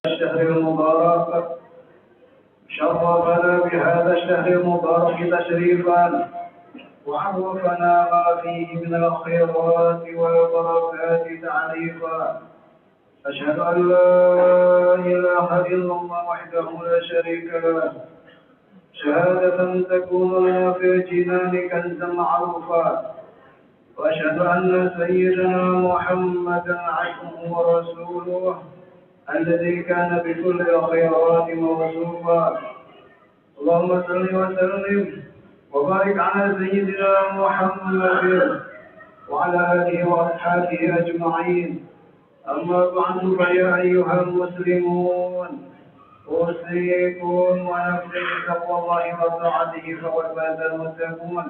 الشهر المبارك شرفنا بهذا الشهر المبارك تشريفا وعرفنا ما فيه من الخيرات والبركات تعريفا. أشهد أن لا إله إلا الله وحده لا شريك له شهادة تكون لنا في الجنان كنزا معروفا. وأشهد أن سيدنا محمدا عبده ورسوله الذي كان بكل الخيرات موصوفا. اللهم صل وسلم وبارك على سيدنا محمد وعلى آله وأصحابه أجمعين. أما بعد فيا أيها المسلمون أوصيكم ونفسي بتقوى الله وطاعته فقد فاز المتقون.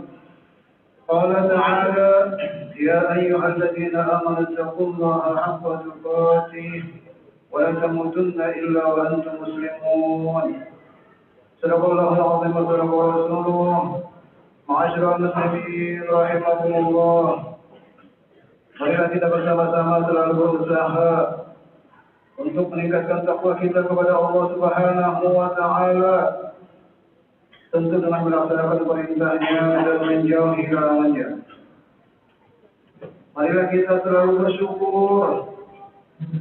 قال تعالى: يا أيها الذين آمنوا اتقوا الله حق تقاته ولا تموتن إلا وأنتم مسلمون. صدق الله العظيم وصدق رسوله. Ma'asyiral muslimin rahimakumullah. Marilah kita bersama-sama selalu berusaha untuk meningkatkan takwa kita kepada Allah Subhanahu wa taala, tentu dengan melaksanakan perintahnya dan menjauhi larangannya. Marilah kita selalu bersyukur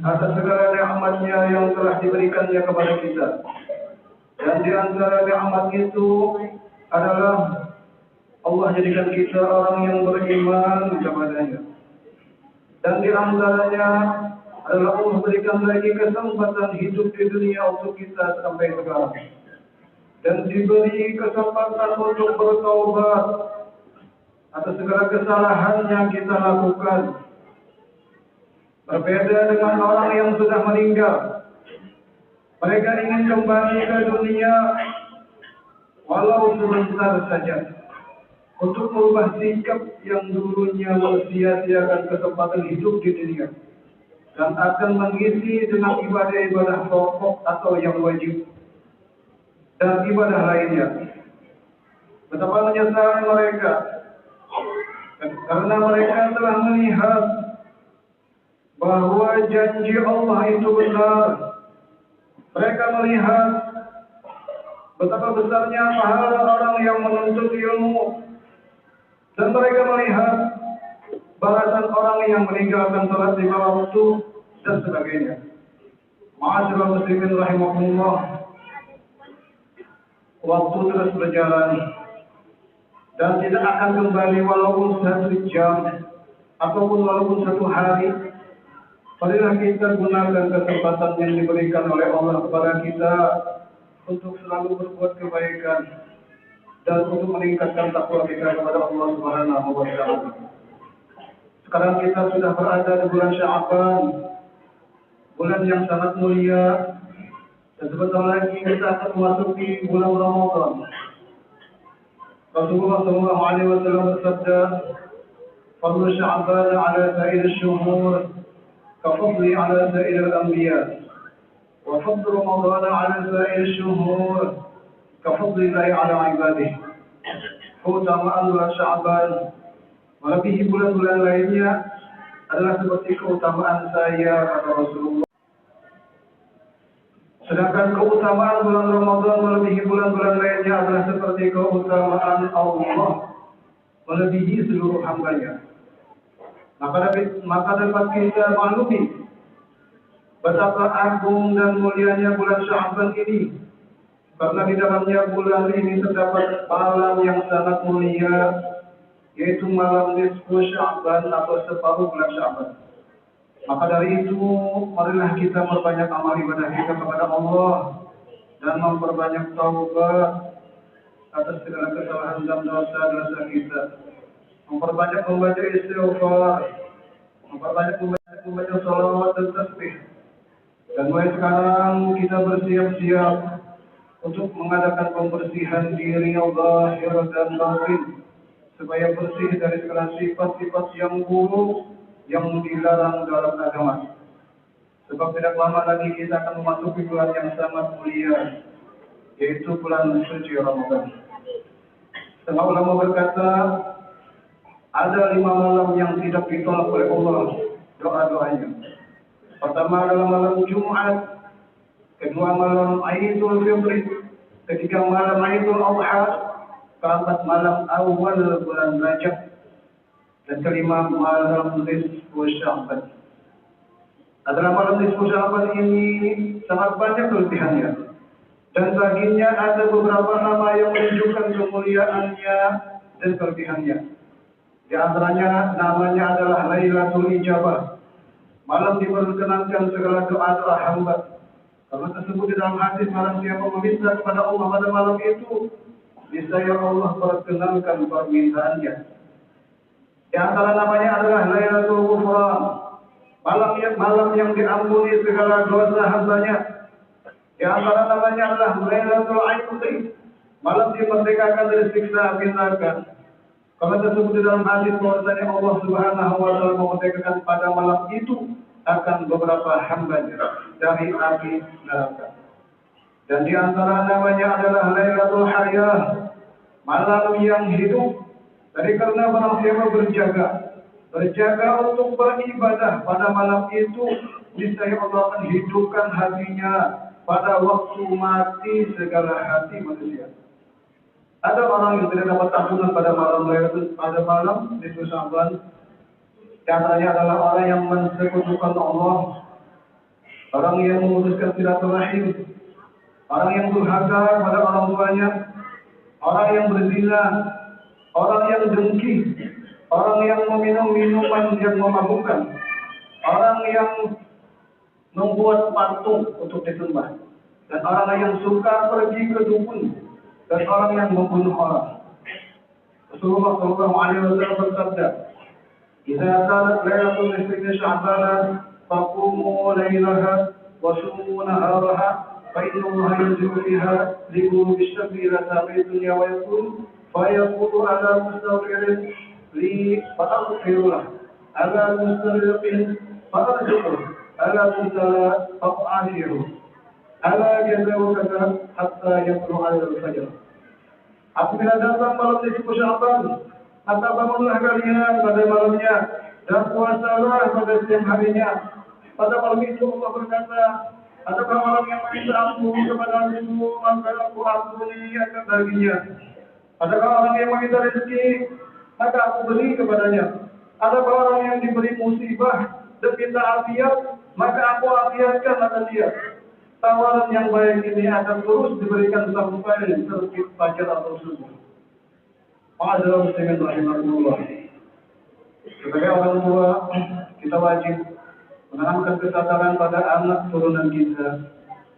atas segala nikmat-Nya yang telah diberikannya kepada kita. Dan di antara nikmat itu adalah Allah jadikan kita orang yang beriman kepadanya. Dan di antaranya adalah Allah berikan lagi kesempatan hidup di dunia untuk kita sampai sekarang. Dan diberi kesempatan untuk bertaubat atas segala kesalahan yang kita lakukan. Berbeda dengan orang yang sudah meninggal. Mereka ingin kembali ke dunia walau sebentar saja untuk merubah sikap yang dulunya mensia-siakan kesempatan hidup di dunia dan akan mengisi dengan ibadah-ibadah pokok atau yang wajib dan ibadah lainnya. Betapa menyesal mereka karena mereka telah melihat bahwa janji Allah itu benar. Mereka melihat betapa besarnya pahala orang yang menuntut ilmu. Dan mereka melihat balasan orang yang meninggalkan salat 5 waktu dan sebagainya. Ma'asyiral muslimin rahimakumullah. Waktu terus berjalan dan tidak akan kembali walaupun 1 jam ataupun walaupun 1 hari. Marilah kita gunakan kesempatan yang diberikan oleh Allah kepada kita untuk selalu berbuat kebaikan dan untuk meningkatkan takwa kita kepada Allah Subhanahu wa taala. Sekarang kita sudah berada di bulan Sya'ban, bulan yang sangat mulia, dan sebentar lagi kita akan memasuki bulan Ramadan. Rasulullah sallallahu alaihi wasallam bersabda, "Fadlu Sya'ban 'ala sa'ir asy-syuhur, kafadli 'ala sa'ir al-anbiya, wa fadlu Ramadan 'ala sa'ir asy-syuhur kafadlillahi ala ibadihi." Keutamaan bulan Sya'ban melebihi bulan-bulan lainnya adalah seperti keutamaan saya kata Rasulullah. Sedangkan keutamaan bulan Ramadan melebihi bulan-bulan lainnya adalah seperti keutamaan Allah melebihi seluruh hambanya. Maka dapat kita maklumi betapa agung dan mulianya bulan Sya'ban ini. Karena di dalamnya bulan ini terdapat malam yang sangat mulia, yaitu malam nisfu Sya'ban atau separuh bulan Sya'ban. Maka dari itu, marilah kita memperbanyak amal ibadah kita kepada Allah dan memperbanyak taubat atas segala kesalahan dan dosa-dosa kita. Memperbanyak membaca istighfar, memperbanyak membaca salawat dan tasbih. Dan mulai sekarang kita bersiap-siap untuk mengadakan pembersihan diri zahir dan batin supaya bersih dari segala sifat-sifat yang buruk yang dilarang dalam agama. Sebab tidak lama lagi kita akan memasuki bulan yang sangat mulia, yaitu bulan suci Ramadan. Setengah ulama berkata, Ada 5 malam yang tidak ditolak oleh Allah doa-doanya. Pertama adalah malam Jumat, kedua malam Aidul Fitri, ketiga malam Aidul Adha, keempat malam awal bulan Rajab, dan kelima malam Nisfu Sya'ban. Adalah malam Nisfu Sya'ban ini sangat banyak kelebihannya, dan baginya ada beberapa nama yang menunjukkan kemuliaannya dan kelebihannya. Di antaranya namanya adalah Lailatul Ijabah, malam diperkenankan segala doa-doa hamba. Karena tersebut di dalam hadis, malam siapa meminta kepada Allah pada malam itu, niscaya Allah perkenankan permintaannya. Di antara namanya adalah Lailatul Ghufran, malam yang diampuni segala dosa hambanya. Di antara namanya adalah Lailatul Aidil, malam dimerdekakan dari siksa api neraka. Karena tersebut di dalam hadis bahwasanya Allah Subhanahu wa taala memerdekakan pada malam itu akan beberapa hambanya dari api neraka. Dan di antara namanya adalah Lailatul Hayah, malam yang hidup. Dari karena barang siapa berjaga untuk beribadah pada malam itu, niscaya Allah akan hidupkan hatinya pada waktu mati segala hati manusia. Ada orang yang tidak dapat ampunan pada malam Nisfu Sya'ban. Di antaranya adalah orang yang mensekutukan Allah, orang yang memutuskan silaturahim, orang yang durhaka pada orang tuanya, orang yang berzina, orang yang dengki, orang yang meminum minuman yang memabukkan, orang yang membuat patung untuk disembah, dan orang yang suka pergi ke dukun, dan orang yang membunuh orang. Rasulullah sallallahu alaihi wasallam bersabda, "Idza kanat lailatul nisfi Sya'ban, faqumu lailaha wa sumu naharaha, fa inna Allah yanzilu fiha li ghurubi syamsi ila sama'i dunya wa yaqul fa yaqulu ala mustaghfirin li fa'aghfiru lahu, ala mustaghfirin fa'arzuqhu, ala mubtala fa'afiru, ala jazauka hatta yatlu'a al-fajr." Apabila datang malam Nisfu Sya'ban, maka bangunlah kalian pada malamnya dan puasalah pada setiap harinya. Pada malam itu Allah berkata, adakah orang yang meminta ampun kepada aku, maka aku ampuni akan baginya. Adakah orang yang meminta rezeki, maka aku beri kepadanya. Adakah orang yang diberi musibah dan minta afiat, maka aku afiatkan akan dia. Tawaran yang baik ini akan terus diberikan sampai terbit fajar atau subuh. Ma'adzal muslimin rahimahullah. Sebagai orang tua, kita wajib menanamkan kesadaran pada anak turunan kita,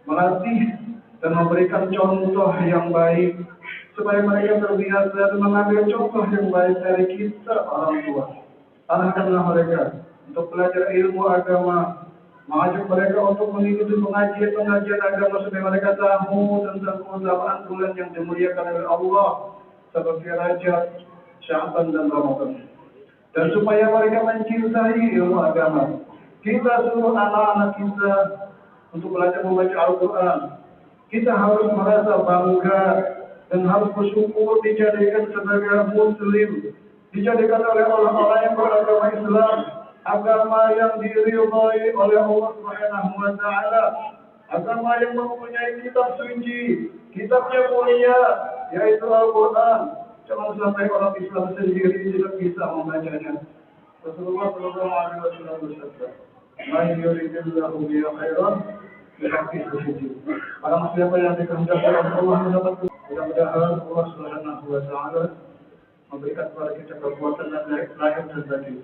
melatih dan memberikan contoh yang baik supaya mereka terbiasa dan mengambil contoh yang baik dari kita orang tua. Arahkanlah mereka untuk belajar ilmu agama, mengajak mereka untuk mengikuti pengajian agama supaya mereka tahu tentang keutamaan bulan yang dimuliakan oleh Allah seperti Rajab, Sya'ban dan Ramadan. Dan supaya mereka mencintai ilmu agama. Kita suruh anak-anak kita untuk belajar membaca Al-Quran. Kita harus merasa bangga dan harus bersyukur dijadikan sebagai muslim, dijadikan oleh orang-orang yang beragama Islam, agama yang diridhai oleh Allah Subhanahu wa taala, agama yang mempunyai kitab suci, kitab yang mulia, yaitu Al-Quran. Jangan sampai orang Islam sendiri tidak bisa membacanya. Rasulullah sallallahu alaihi wasallam bersabda, "Man yuridillahu bihi khairan yufaqihuhu fid-din." Barang siapa yang dikehendaki oleh Allah mendapat, mudah-mudahan Allah Subhanahu wa taala memberikan kepada kita kekuatan dan lahir dan batin,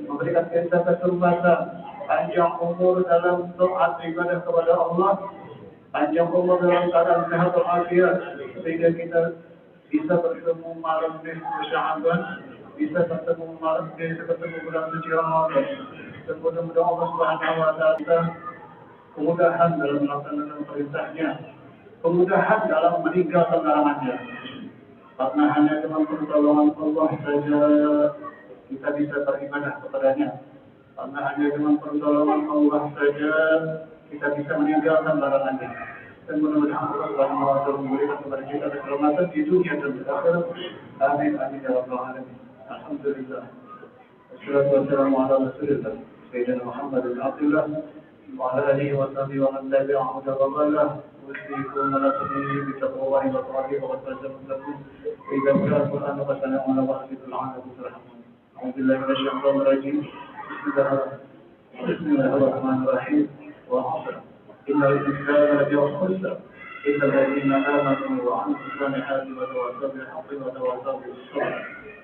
memberikan kita kesempatan panjang umur dalam taat ibadah kepada Allah, panjang umur dalam keadaan sehat walafiat, sehingga kita bisa bertemu malam Nisfu Sya'ban, bisa bertemu bulan suci Ramadan. Dan mudah-mudahan Allah Subhanahu wa taala kemudahan dalam melaksanakan perintahnya, kemudahan dalam meninggalkan larangannya. Karena hanya dengan pertolongan Allah saja kita bisa beribadah kepadanya. Karena hanya dengan pertolongan Allah saja kita bisa meninggalkan larangannya. Dan mudah-mudahan Allah Subhanahu wa taala memberikan kepada kita keselamatan di dunia dan di akhirat. Amin amin ya rabbal alamin. الحمد لله والصلاة والسلام على رسول الله سيدنا محمد بن عبد الله وعلى آله وصحبه ومن تبعهم وتقبله أوصيكم ونفسي بتقوى الله وطاعته وقد فزتم لكم وإذا قرأ القرآن فاستمعوا له وأنصتوا لعلكم ترحمون. أعوذ بالله من الشيطان الرجيم. بسم الله الرحمن الرحيم. وعصر إن الإنسان لفي خسر إلا الذين آمنوا وعملوا الصالحات وتواصوا بالحق وتواصوا بالصبر.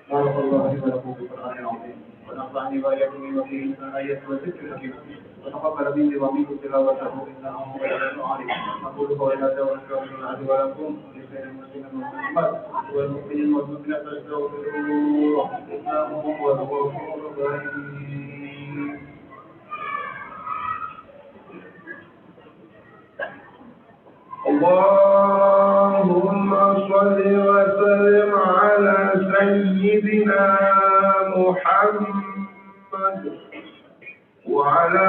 بارك الله لي ولكم في القرآن العظيم ونفعني وإياكم بما فيه من الآيات والذكر الحكيم وتقبل مني ومنكم تلاوته إنه هو العليم العليم. أقول قولي هذا وأستغفر الله لي ولكم ولسائر المسلمين والمسلمات والمؤمنين والمؤمنات فاستغفروه إنه هو الغفور الرحيم. اللهم صل وسلم على سيدنا محمد وعلى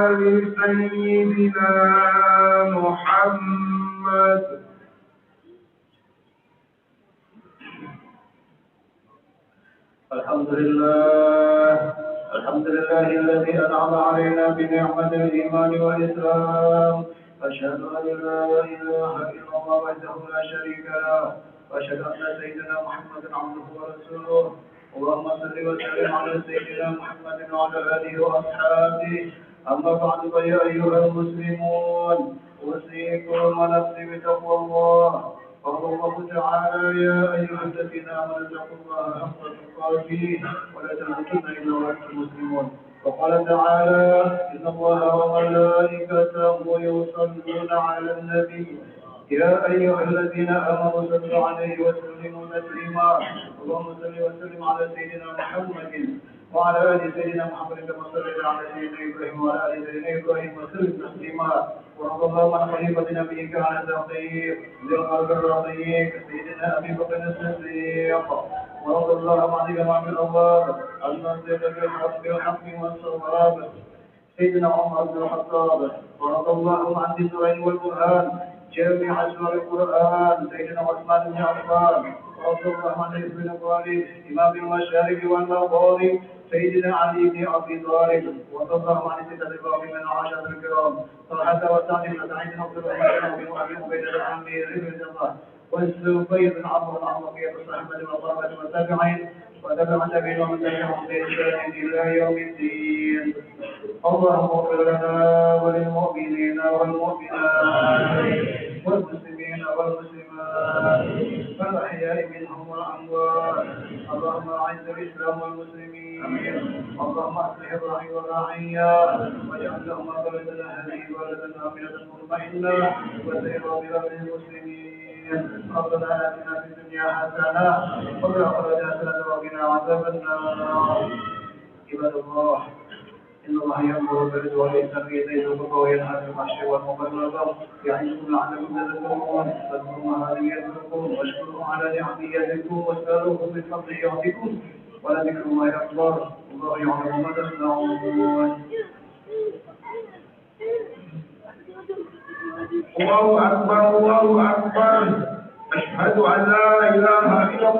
آل سيدنا محمد. الحمد لله الذي أنعم علينا بنعمة الإيمان والإسلام. أشهد أن لا إله إلا الله وحده لا شريك له وأشهد أن سيدنا محمدا عبده ورسوله. اللهم صل وسلم على سيدنا محمد وعلى آله وأصحابه. أما بعد فيا أيها المسلمون أوصيكم ونفسي بتقوى الله. قال الله تعالى يا أيها الذين آمنوا اتقوا الله حق تقاته ولا تموتن إلا وأنتم مسلمون. وقال تعالى إن الله وملائكته يصلون على النبي يا أيها الذين آمنوا صلوا عليه وسلموا تسليما. اللهم صل وسلم على سيدنا محمد وعلى آل سيدنا محمد كما صليت على سيدنا إبراهيم وعلى آل سيدنا إبراهيم وسلم تسليما. ورضي الله عن خليفة نبيك على التقدير ذي القلب الرضيق سيدنا أبي بكر الصديق. ورضي الله عن جماعة الأنوار المنزل بالحق والصواب سيدنا عمر بن الخطاب. ورضي الله عن ذي النورين والبرهان جامع أسرار القرآن سيدنا عثمان بن عفان. ورضي الله عن حزب الأبرار إمام المشارق والمغارب سيدنا علي بن أبي طالب. ورضي الله عن ستة الباب من العشرة الكرام طلحة وسعد بن سعيد بن عبد الرحمن بن أبي عبيدة العامري بن الله والزبير بن عمرو بن عمرو الصحابة والصحابة والتابعين وتبع تابعين ومن تبعهم بإحسان إلى يوم الدين. اللهم اغفر لنا وللمؤمنين والمؤمنات والمسلمين والمسلمات والأحياء منهم والأموات. اللهم أعز الإسلام والمسلمين. اللهم أصلح الرعي والرعية واجعل لهم بلدنا هذه بلدا آمنة مطمئنة وسائر بلاد المسلمين. ربنا آتنا في الدنيا حسنة وفي الآخرة حسنة وقنا عذاب النار. عباد الله إن الله يأمر بالعدل والإحسان وإيتاء ذي القربى وينهى عن الفحشاء والمنكر والبغي يعظكم لعلكم تذكرون. فاذكروا الله يذكركم واشكروه على نعمه يزدكم واسألوه من فضله يعطيكم ولذكر الله أكبر والله يعلم ما تصنعون. الله أكبر الله أكبر. أشهد أن لا إله إلا الله.